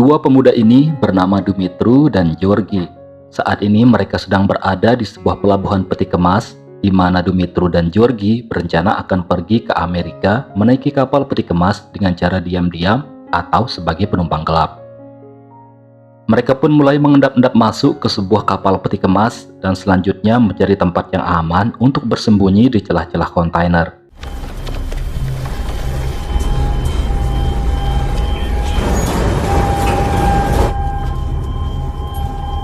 Dua pemuda ini bernama Dumitru dan Georgi. Saat ini mereka sedang berada di sebuah pelabuhan peti kemas, di mana Dumitru dan Georgi berencana akan pergi ke Amerika menaiki kapal peti kemas dengan cara diam-diam atau sebagai penumpang gelap. Mereka pun mulai mengendap-endap masuk ke sebuah kapal peti kemas dan selanjutnya mencari tempat yang aman untuk bersembunyi di celah-celah kontainer.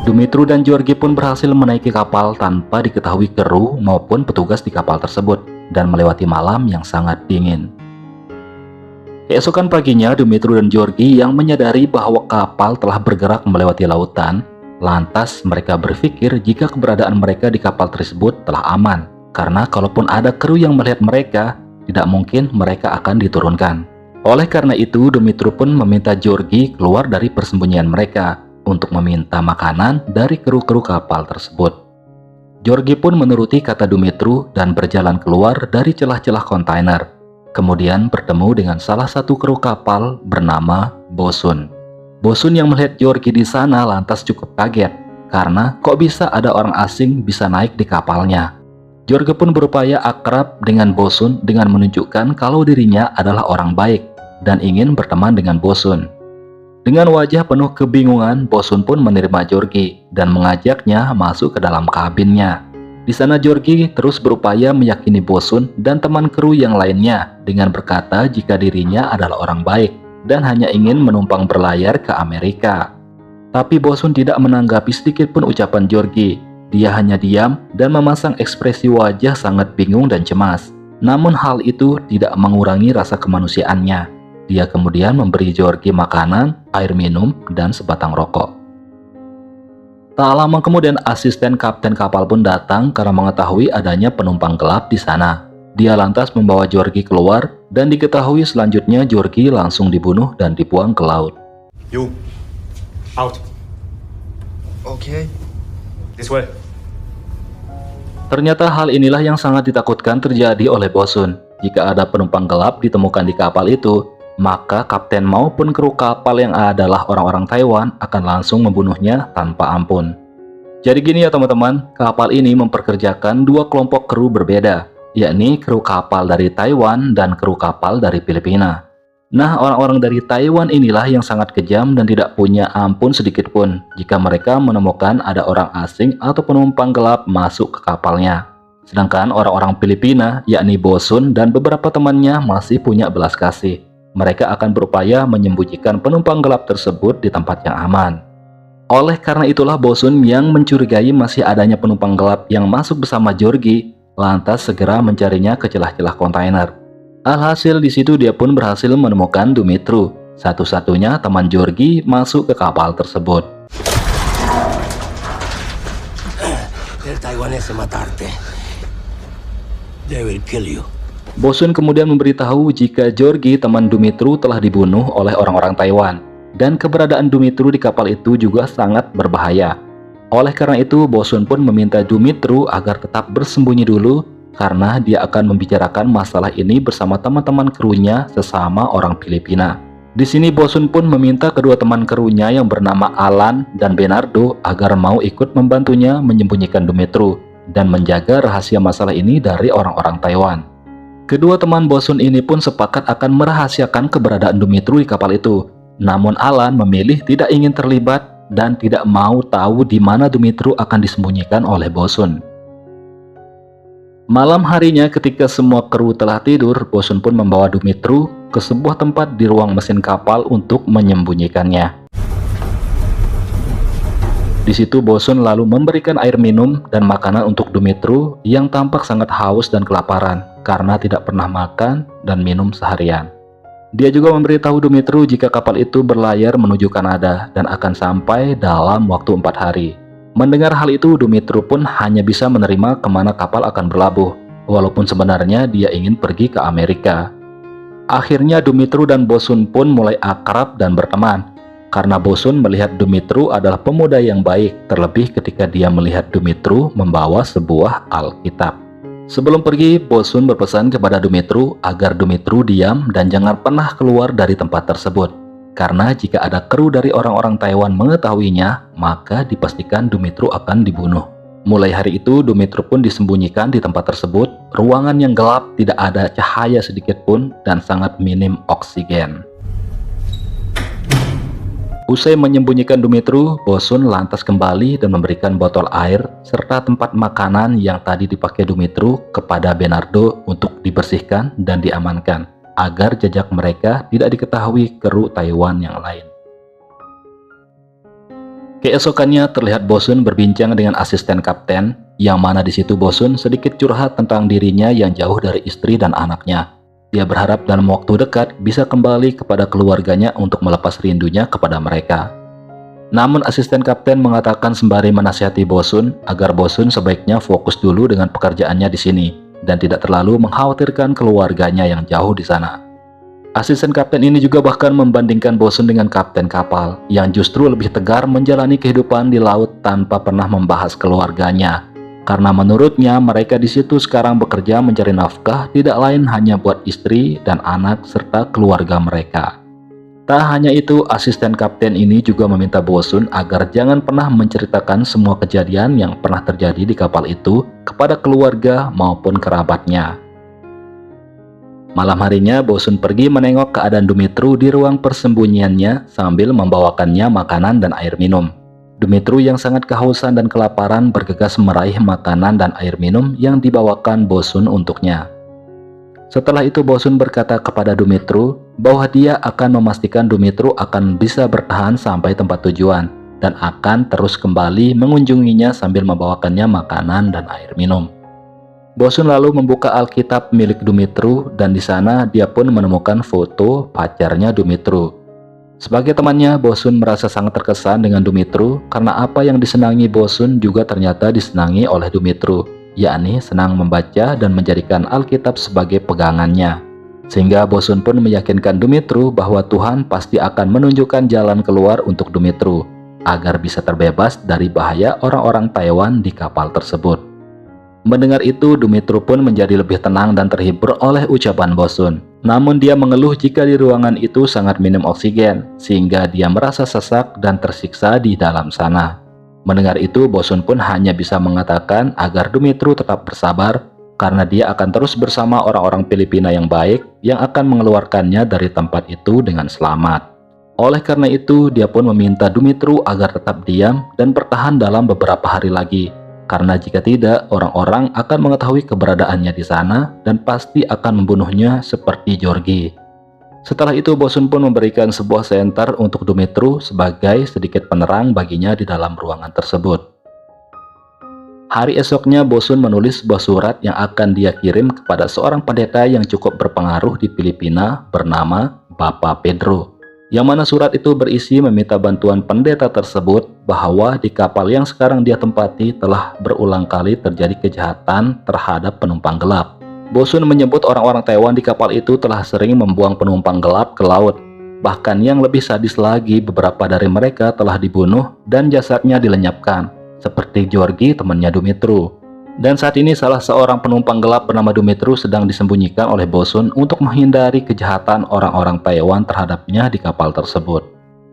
Dumitru dan Georgi pun berhasil menaiki kapal tanpa diketahui kru maupun petugas di kapal tersebut dan melewati malam yang sangat dingin. Keesokan paginya, Dumitru dan Georgi yang menyadari bahwa kapal telah bergerak melewati lautan. Lantas mereka berpikir jika keberadaan mereka di kapal tersebut telah aman, karena kalaupun ada kru yang melihat mereka, tidak mungkin mereka akan diturunkan. Oleh karena itu, Dumitru pun meminta Georgi keluar dari persembunyian mereka untuk meminta makanan dari kru-kru kapal tersebut. Georgi pun menuruti kata Dumitru dan berjalan keluar dari celah-celah kontainer. Kemudian bertemu dengan salah satu kru kapal bernama Bosun. Bosun yang melihat Georgi di sana lantas cukup kaget, karena kok bisa ada orang asing bisa naik di kapalnya. Georgi pun berupaya akrab dengan Bosun dengan menunjukkan kalau dirinya adalah orang baik dan ingin berteman dengan Bosun. Dengan wajah penuh kebingungan, Bosun pun menerima Georgi dan mengajaknya masuk ke dalam kabinnya. Di sana Georgi terus berupaya meyakini Bosun dan teman kru yang lainnya dengan berkata jika dirinya adalah orang baik dan hanya ingin menumpang berlayar ke Amerika. Tapi Bosun tidak menanggapi sedikit pun ucapan Georgi. Dia hanya diam dan memasang ekspresi wajah sangat bingung dan cemas. Namun hal itu tidak mengurangi rasa kemanusiaannya. Dia kemudian memberi Georgi makanan, air minum, dan sebatang rokok. Tak lama kemudian asisten kapten kapal pun datang karena mengetahui adanya penumpang gelap di sana. Dia lantas membawa Georgi keluar dan diketahui selanjutnya Georgi langsung dibunuh dan dibuang ke laut. You, out. Okay. This way. Ternyata hal inilah yang sangat ditakutkan terjadi oleh Bosun. Jika ada penumpang gelap ditemukan di kapal itu, maka kapten maupun kru kapal yang adalah orang-orang Taiwan akan langsung membunuhnya tanpa ampun. Jadi gini ya teman-teman, kapal ini memperkerjakan dua kelompok kru berbeda, yakni kru kapal dari Taiwan dan kru kapal dari Filipina. Nah, orang-orang dari Taiwan inilah yang sangat kejam dan tidak punya ampun sedikit pun jika mereka menemukan ada orang asing atau penumpang gelap masuk ke kapalnya. Sedangkan orang-orang Filipina, yakni Bosun dan beberapa temannya masih punya belas kasih. Mereka akan berupaya menyembunyikan penumpang gelap tersebut di tempat yang aman. Oleh karena itulah Bosun yang mencurigai masih adanya penumpang gelap yang masuk bersama Georgi, lantas segera mencarinya ke celah-celah kontainer. Alhasil di situ dia pun berhasil menemukan Dumitru, satu-satunya teman Georgi masuk ke kapal tersebut. El taiwanese matarte. They will kill you. Bosun kemudian memberitahu jika Georgi teman Dumitru telah dibunuh oleh orang-orang Taiwan dan keberadaan Dumitru di kapal itu juga sangat berbahaya. Oleh karena itu Bosun pun meminta Dumitru agar tetap bersembunyi dulu karena dia akan membicarakan masalah ini bersama teman-teman krunya sesama orang Filipina. Di sini Bosun pun meminta kedua teman krunya yang bernama Alan dan Bernardo agar mau ikut membantunya menyembunyikan Dumitru dan menjaga rahasia masalah ini dari orang-orang Taiwan. Kedua teman Bosun ini pun sepakat akan merahasiakan keberadaan Dumitru di kapal itu. Namun Alan memilih tidak ingin terlibat dan tidak mau tahu di mana Dumitru akan disembunyikan oleh Bosun. Malam harinya ketika semua kru telah tidur, Bosun pun membawa Dumitru ke sebuah tempat di ruang mesin kapal untuk menyembunyikannya. Di situ Bosun lalu memberikan air minum dan makanan untuk Dumitru yang tampak sangat haus dan kelaparan karena tidak pernah makan dan minum seharian. Dia juga memberitahu Dumitru jika kapal itu berlayar menuju Kanada dan akan sampai dalam waktu 4 hari. Mendengar hal itu, Dumitru pun hanya bisa menerima kemana kapal akan berlabuh, walaupun sebenarnya dia ingin pergi ke Amerika. Akhirnya Dumitru dan Bosun pun mulai akrab dan berteman. Karena Bosun melihat Dumitru adalah pemuda yang baik, terlebih ketika dia melihat Dumitru membawa sebuah Alkitab. Sebelum pergi, Bosun berpesan kepada Dumitru agar Dumitru diam dan jangan pernah keluar dari tempat tersebut. Karena jika ada kru dari orang-orang Taiwan mengetahuinya, maka dipastikan Dumitru akan dibunuh. Mulai hari itu, Dumitru pun disembunyikan di tempat tersebut, ruangan yang gelap, tidak ada cahaya sedikit pun, dan sangat minim oksigen. Usai menyembunyikan Dumitru, Bosun lantas kembali dan memberikan botol air serta tempat makanan yang tadi dipakai Dumitru kepada Bernardo untuk dibersihkan dan diamankan, agar jejak mereka tidak diketahui kru Taiwan yang lain. Keesokannya terlihat Bosun berbincang dengan asisten kapten, yang mana di situ Bosun sedikit curhat tentang dirinya yang jauh dari istri dan anaknya. Dia berharap dalam waktu dekat bisa kembali kepada keluarganya untuk melepas rindunya kepada mereka. Namun asisten kapten mengatakan sembari menasihati Bosun agar Bosun sebaiknya fokus dulu dengan pekerjaannya di sini dan tidak terlalu mengkhawatirkan keluarganya yang jauh di sana. Asisten kapten ini juga bahkan membandingkan Bosun dengan kapten kapal yang justru lebih tegar menjalani kehidupan di laut tanpa pernah membahas keluarganya. Karena menurutnya mereka di situ sekarang bekerja mencari nafkah tidak lain hanya buat istri dan anak serta keluarga mereka. Tak hanya itu, asisten kapten ini juga meminta Bosun agar jangan pernah menceritakan semua kejadian yang pernah terjadi di kapal itu kepada keluarga maupun kerabatnya. Malam harinya, Bosun pergi menengok keadaan Dumitru di ruang persembunyiannya sambil membawakannya makanan dan air minum. Dumitru yang sangat kehausan dan kelaparan bergegas meraih makanan dan air minum yang dibawakan Bosun untuknya. Setelah itu Bosun berkata kepada Dumitru bahwa dia akan memastikan Dumitru akan bisa bertahan sampai tempat tujuan dan akan terus kembali mengunjunginya sambil membawakannya makanan dan air minum. Bosun lalu membuka Alkitab milik Dumitru dan di sana dia pun menemukan foto pacarnya Dumitru. Sebagai temannya, Bosun merasa sangat terkesan dengan Dumitru karena apa yang disenangi Bosun juga ternyata disenangi oleh Dumitru, yakni senang membaca dan menjadikan Alkitab sebagai pegangannya. Sehingga Bosun pun meyakinkan Dumitru bahwa Tuhan pasti akan menunjukkan jalan keluar untuk Dumitru, agar bisa terbebas dari bahaya orang-orang Taiwan di kapal tersebut. Mendengar itu, Dumitru pun menjadi lebih tenang dan terhibur oleh ucapan Bosun. Namun dia mengeluh jika di ruangan itu sangat minim oksigen, sehingga dia merasa sesak dan tersiksa di dalam sana. Mendengar itu, Bosun pun hanya bisa mengatakan agar Dumitru tetap bersabar, karena dia akan terus bersama orang-orang Filipina yang baik yang akan mengeluarkannya dari tempat itu dengan selamat. Oleh karena itu, dia pun meminta Dumitru agar tetap diam dan bertahan dalam beberapa hari lagi. Karena jika tidak, orang-orang akan mengetahui keberadaannya di sana dan pasti akan membunuhnya seperti Georgie. Setelah itu, Bosun pun memberikan sebuah senter untuk Dumitru sebagai sedikit penerang baginya di dalam ruangan tersebut. Hari esoknya, Bosun menulis sebuah surat yang akan dia kirim kepada seorang pendeta yang cukup berpengaruh di Filipina bernama Bapak Pedro. Yang mana surat itu berisi meminta bantuan pendeta tersebut bahwa di kapal yang sekarang dia tempati telah berulang kali terjadi kejahatan terhadap penumpang gelap. Bosun menyebut orang-orang Taiwan di kapal itu telah sering membuang penumpang gelap ke laut. Bahkan yang lebih sadis lagi, beberapa dari mereka telah dibunuh dan jasadnya dilenyapkan, seperti Georgie temannya Dumitru. Dan saat ini salah seorang penumpang gelap bernama Dumitru sedang disembunyikan oleh Bosun untuk menghindari kejahatan orang-orang Taiwan terhadapnya di kapal tersebut.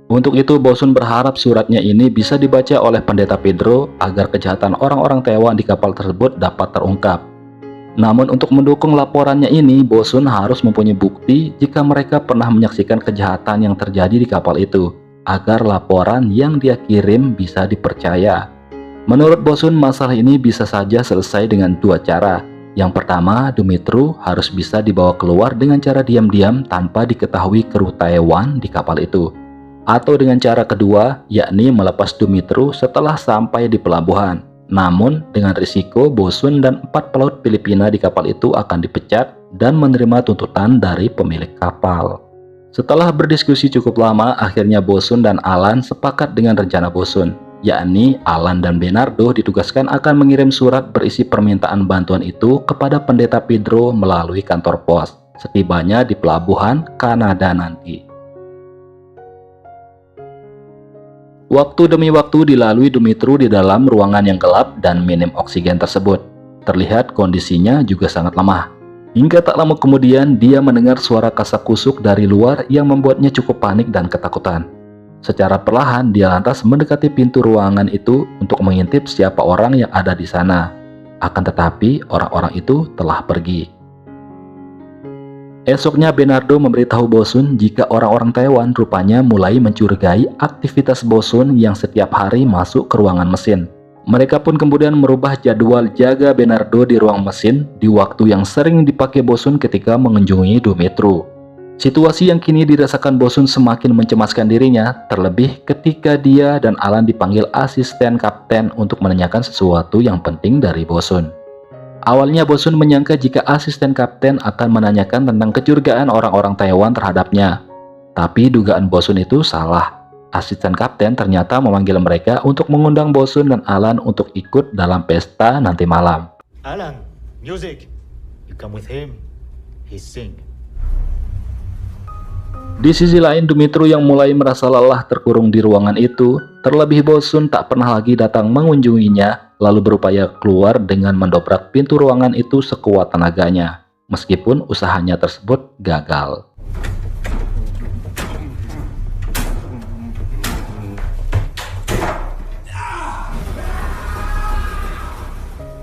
Untuk itu Bosun berharap suratnya ini bisa dibaca oleh pendeta Pedro agar kejahatan orang-orang Taiwan di kapal tersebut dapat terungkap. Namun untuk mendukung laporannya ini, Bosun harus mempunyai bukti jika mereka pernah menyaksikan kejahatan yang terjadi di kapal itu, agar laporan yang dia kirim bisa dipercaya. Menurut Bosun, masalah ini bisa saja selesai dengan dua cara. Yang pertama, Dumitru harus bisa dibawa keluar dengan cara diam-diam tanpa diketahui kru Taiwan di kapal itu. Atau dengan cara kedua, yakni melepas Dumitru setelah sampai di pelabuhan. Namun, dengan risiko Bosun dan 4 pelaut Filipina di kapal itu akan dipecat dan menerima tuntutan dari pemilik kapal. Setelah berdiskusi cukup lama, akhirnya Bosun dan Alan sepakat dengan rencana Bosun, yakni Alan dan Bernardo ditugaskan akan mengirim surat berisi permintaan bantuan itu kepada pendeta Pedro melalui kantor pos setibanya di pelabuhan Kanada nanti. Waktu demi waktu dilalui Dumitru di dalam ruangan yang gelap dan minim oksigen tersebut. Terlihat kondisinya juga sangat lemah. Hingga tak lama kemudian dia mendengar suara kasak-kusuk dari luar yang membuatnya cukup panik dan ketakutan. Secara perlahan dia lantas mendekati pintu ruangan itu untuk mengintip siapa orang yang ada di sana. Akan tetapi orang-orang itu telah pergi. Esoknya Bernardo memberitahu Bosun jika orang-orang Taiwan rupanya mulai mencurigai aktivitas Bosun yang setiap hari masuk ke ruangan mesin. Mereka pun kemudian merubah jadwal jaga Bernardo di ruang mesin di waktu yang sering dipakai Bosun ketika mengunjungi Dumitru. Situasi yang kini dirasakan Bosun semakin mencemaskan dirinya, terlebih ketika dia dan Alan dipanggil asisten kapten untuk menanyakan sesuatu yang penting dari Bosun. Awalnya Bosun menyangka jika asisten kapten akan menanyakan tentang kecurigaan orang-orang Taiwan terhadapnya. Tapi dugaan Bosun itu salah. Asisten kapten ternyata memanggil mereka untuk mengundang Bosun dan Alan untuk ikut dalam pesta nanti malam. Alan, music. You come with him. He sing. Di sisi lain, Dumitru yang mulai merasa lelah terkurung di ruangan itu, terlebih Bosun tak pernah lagi datang mengunjunginya, lalu berupaya keluar dengan mendobrak pintu ruangan itu sekuat tenaganya, meskipun usahanya tersebut gagal.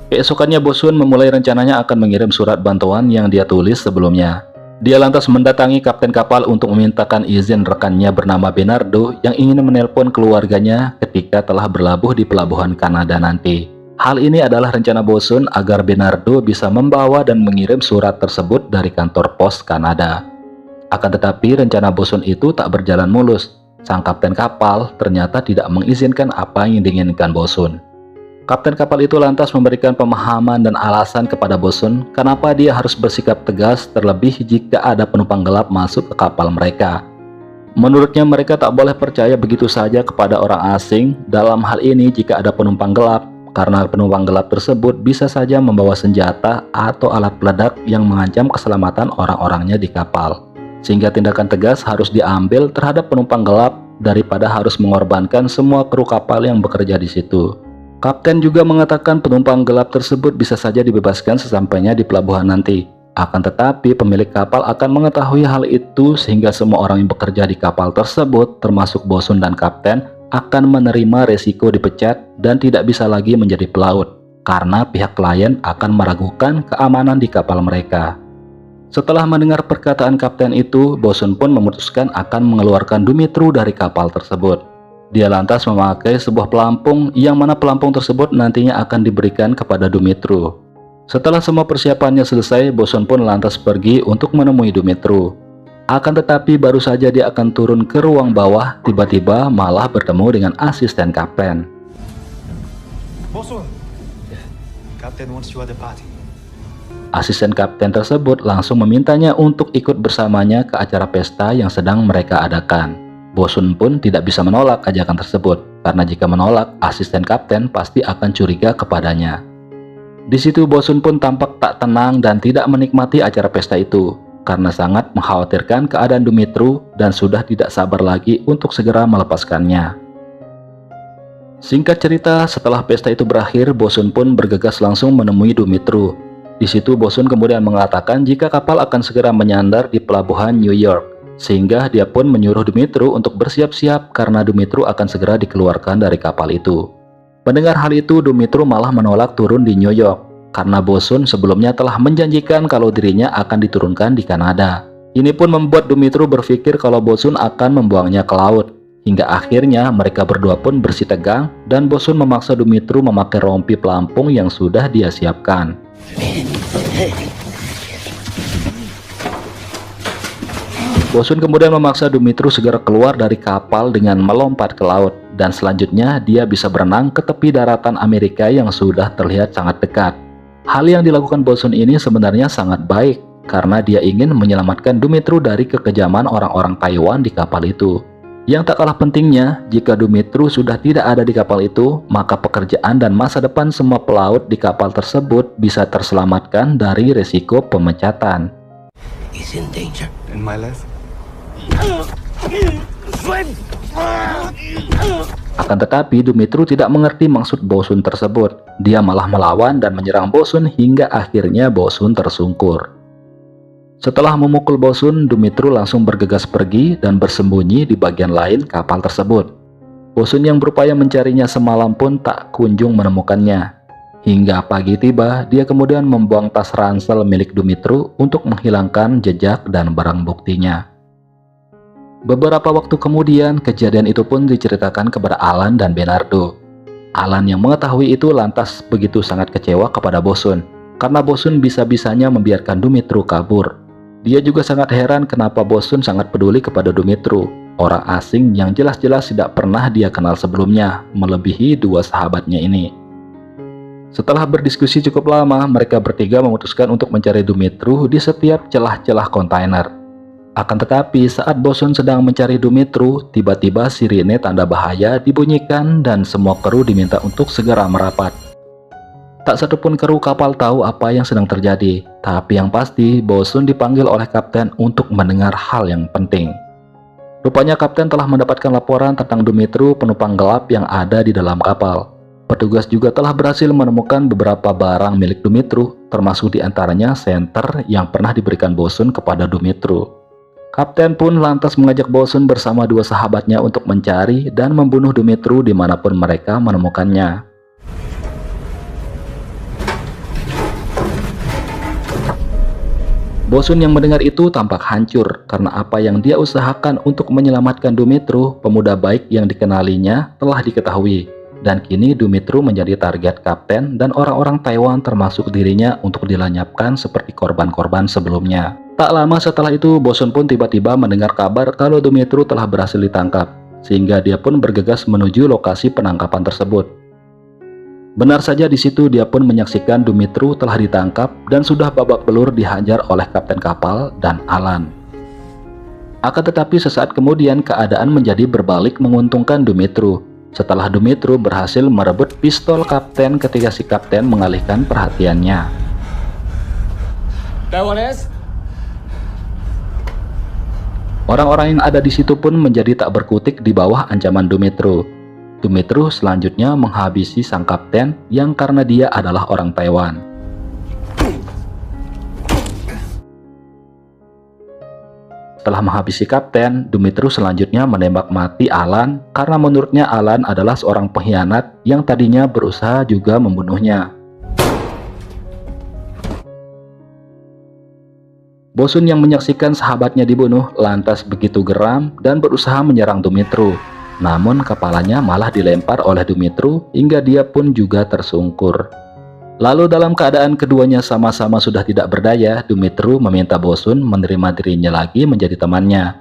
Keesokannya Bosun memulai rencananya akan mengirim surat bantuan yang dia tulis sebelumnya. Dia lantas mendatangi kapten kapal untuk memintakan izin rekannya bernama Bernardo yang ingin menelpon keluarganya ketika telah berlabuh di pelabuhan Kanada nanti. Hal ini adalah rencana Bosun agar Bernardo bisa membawa dan mengirim surat tersebut dari kantor pos Kanada. Akan tetapi rencana Bosun itu tak berjalan mulus. Sang kapten kapal ternyata tidak mengizinkan apa yang diinginkan Bosun. Kapten kapal itu lantas memberikan pemahaman dan alasan kepada Bosun kenapa dia harus bersikap tegas terlebih jika ada penumpang gelap masuk ke kapal mereka. Menurutnya mereka tak boleh percaya begitu saja kepada orang asing, dalam hal ini jika ada penumpang gelap, karena penumpang gelap tersebut bisa saja membawa senjata atau alat peledak yang mengancam keselamatan orang-orangnya di kapal. Sehingga tindakan tegas harus diambil terhadap penumpang gelap daripada harus mengorbankan semua kru kapal yang bekerja di situ. Kapten juga mengatakan penumpang gelap tersebut bisa saja dibebaskan sesampainya di pelabuhan nanti. Akan tetapi pemilik kapal akan mengetahui hal itu sehingga semua orang yang bekerja di kapal tersebut termasuk Bosun dan kapten akan menerima resiko dipecat dan tidak bisa lagi menjadi pelaut karena pihak klien akan meragukan keamanan di kapal mereka. Setelah mendengar perkataan kapten itu, Bosun pun memutuskan akan mengeluarkan Dumitru dari kapal tersebut. Dia lantas memakai sebuah pelampung yang mana pelampung tersebut nantinya akan diberikan kepada Dumitru. Setelah semua persiapannya selesai, Bosun pun lantas pergi untuk menemui Dumitru. Akan tetapi baru saja dia akan turun ke ruang bawah, tiba-tiba malah bertemu dengan asisten kapten. Bosun. Captain wants you at the party. Asisten kapten tersebut langsung memintanya untuk ikut bersamanya ke acara pesta yang sedang mereka adakan. Bosun pun tidak bisa menolak ajakan tersebut, karena jika menolak, asisten kapten pasti akan curiga kepadanya. Di situ Bosun pun tampak tak tenang dan tidak menikmati acara pesta itu, karena sangat mengkhawatirkan keadaan Dumitru dan sudah tidak sabar lagi untuk segera melepaskannya. Singkat cerita, setelah pesta itu berakhir, Bosun pun bergegas langsung menemui Dumitru. Di situ Bosun kemudian mengatakan jika kapal akan segera menyandar di pelabuhan New York. Sehingga dia pun menyuruh Dumitru untuk bersiap-siap karena Dumitru akan segera dikeluarkan dari kapal itu. Mendengar hal itu, Dumitru malah menolak turun di New York karena Bosun sebelumnya telah menjanjikan kalau dirinya akan diturunkan di Kanada. Ini pun membuat Dumitru berpikir kalau Bosun akan membuangnya ke laut. Hingga akhirnya mereka berdua pun bersitegang dan Bosun memaksa Dumitru memakai rompi pelampung yang sudah dia siapkan. Bosun kemudian memaksa Dumitru segera keluar dari kapal dengan melompat ke laut dan selanjutnya dia bisa berenang ke tepi daratan Amerika yang sudah terlihat sangat dekat. Hal yang dilakukan Bosun ini sebenarnya sangat baik karena dia ingin menyelamatkan Dumitru dari kekejaman orang-orang Taiwan di kapal itu. Yang tak kalah pentingnya, jika Dumitru sudah tidak ada di kapal itu, maka pekerjaan dan masa depan semua pelaut di kapal tersebut bisa terselamatkan dari resiko pemecatan. He's in danger. In my life? Akan tetapi Dumitru tidak mengerti maksud Bosun tersebut. Dia malah melawan dan menyerang Bosun hingga akhirnya Bosun tersungkur. Setelah memukul Bosun, Dumitru langsung bergegas pergi dan bersembunyi di bagian lain kapal tersebut. Bosun yang berupaya mencarinya semalam pun tak kunjung menemukannya. Hingga pagi tiba, dia kemudian membuang tas ransel milik Dumitru untuk menghilangkan jejak dan barang buktinya. Beberapa waktu kemudian, kejadian itu pun diceritakan kepada Alan dan Bernardo. Alan yang mengetahui itu lantas begitu sangat kecewa kepada Bosun, karena Bosun bisa-bisanya membiarkan Dumitru kabur. Dia juga sangat heran kenapa Bosun sangat peduli kepada Dumitru, orang asing yang jelas-jelas tidak pernah dia kenal sebelumnya, melebihi dua sahabatnya ini. Setelah berdiskusi cukup lama, mereka bertiga memutuskan untuk mencari Dumitru di setiap celah-celah kontainer. Akan tetapi saat Bosun sedang mencari Dumitru, tiba-tiba sirine tanda bahaya dibunyikan dan semua kru diminta untuk segera merapat. Tak satupun kru kapal tahu apa yang sedang terjadi, tapi yang pasti Bosun dipanggil oleh kapten untuk mendengar hal yang penting. Rupanya kapten telah mendapatkan laporan tentang Dumitru, penumpang gelap yang ada di dalam kapal. Petugas juga telah berhasil menemukan beberapa barang milik Dumitru, termasuk diantaranya senter yang pernah diberikan Bosun kepada Dumitru. Kapten pun lantas mengajak Bosun bersama dua sahabatnya untuk mencari dan membunuh Dumitru dimanapun mereka menemukannya. Bosun yang mendengar itu tampak hancur karena apa yang dia usahakan untuk menyelamatkan Dumitru, pemuda baik yang dikenalinya, telah diketahui. Dan kini Dumitru menjadi target kapten dan orang-orang Taiwan termasuk dirinya untuk dilenyapkan seperti korban-korban sebelumnya. Tak lama setelah itu, Bosun pun tiba-tiba mendengar kabar kalau Dumitru telah berhasil ditangkap, sehingga dia pun bergegas menuju lokasi penangkapan tersebut. Benar saja di situ dia pun menyaksikan Dumitru telah ditangkap dan sudah babak belur dihajar oleh kapten kapal dan Alan. Akan tetapi sesaat kemudian keadaan menjadi berbalik menguntungkan Dumitru. Setelah Dumitru berhasil merebut pistol kapten ketika si kapten mengalihkan perhatiannya. Orang-orang yang ada di situ pun menjadi tak berkutik di bawah ancaman Dumitru. Dumitru selanjutnya menghabisi sang kapten yang karena dia adalah orang Taiwan. Setelah menghabisi kapten, Dumitru selanjutnya menembak mati Alan karena menurutnya Alan adalah seorang pengkhianat yang tadinya berusaha juga membunuhnya. Bosun yang menyaksikan sahabatnya dibunuh lantas begitu geram dan berusaha menyerang Dumitru. Namun kepalanya malah dilempar oleh Dumitru hingga dia pun juga tersungkur. Lalu dalam keadaan keduanya sama-sama sudah tidak berdaya, Dumitru meminta Bosun menerima dirinya lagi menjadi temannya.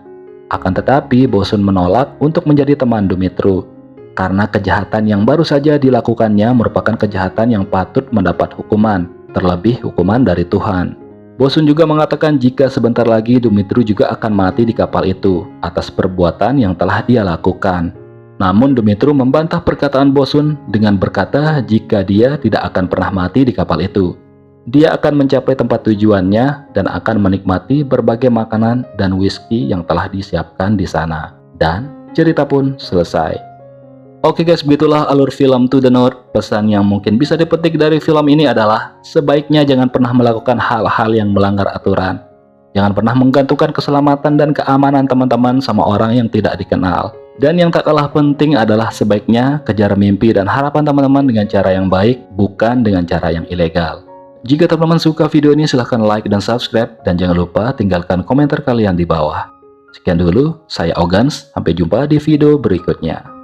Akan tetapi Bosun menolak untuk menjadi teman Dumitru, karena kejahatan yang baru saja dilakukannya merupakan kejahatan yang patut mendapat hukuman, terlebih hukuman dari Tuhan. Bosun juga mengatakan jika sebentar lagi Dumitru juga akan mati di kapal itu atas perbuatan yang telah dia lakukan. Namun Dumitru membantah perkataan Bosun dengan berkata jika dia tidak akan pernah mati di kapal itu. Dia akan mencapai tempat tujuannya dan akan menikmati berbagai makanan dan whisky yang telah disiapkan di sana. Dan cerita pun selesai. Oke guys, begitulah alur film To The North. Pesan yang mungkin bisa dipetik dari film ini adalah sebaiknya jangan pernah melakukan hal-hal yang melanggar aturan. Jangan pernah menggantungkan keselamatan dan keamanan teman-teman sama orang yang tidak dikenal. Dan yang tak kalah penting adalah sebaiknya kejar mimpi dan harapan teman-teman dengan cara yang baik, bukan dengan cara yang ilegal. Jika teman-teman suka video ini silahkan like dan subscribe, dan jangan lupa tinggalkan komentar kalian di bawah. Sekian dulu, saya Ogans, sampai jumpa di video berikutnya.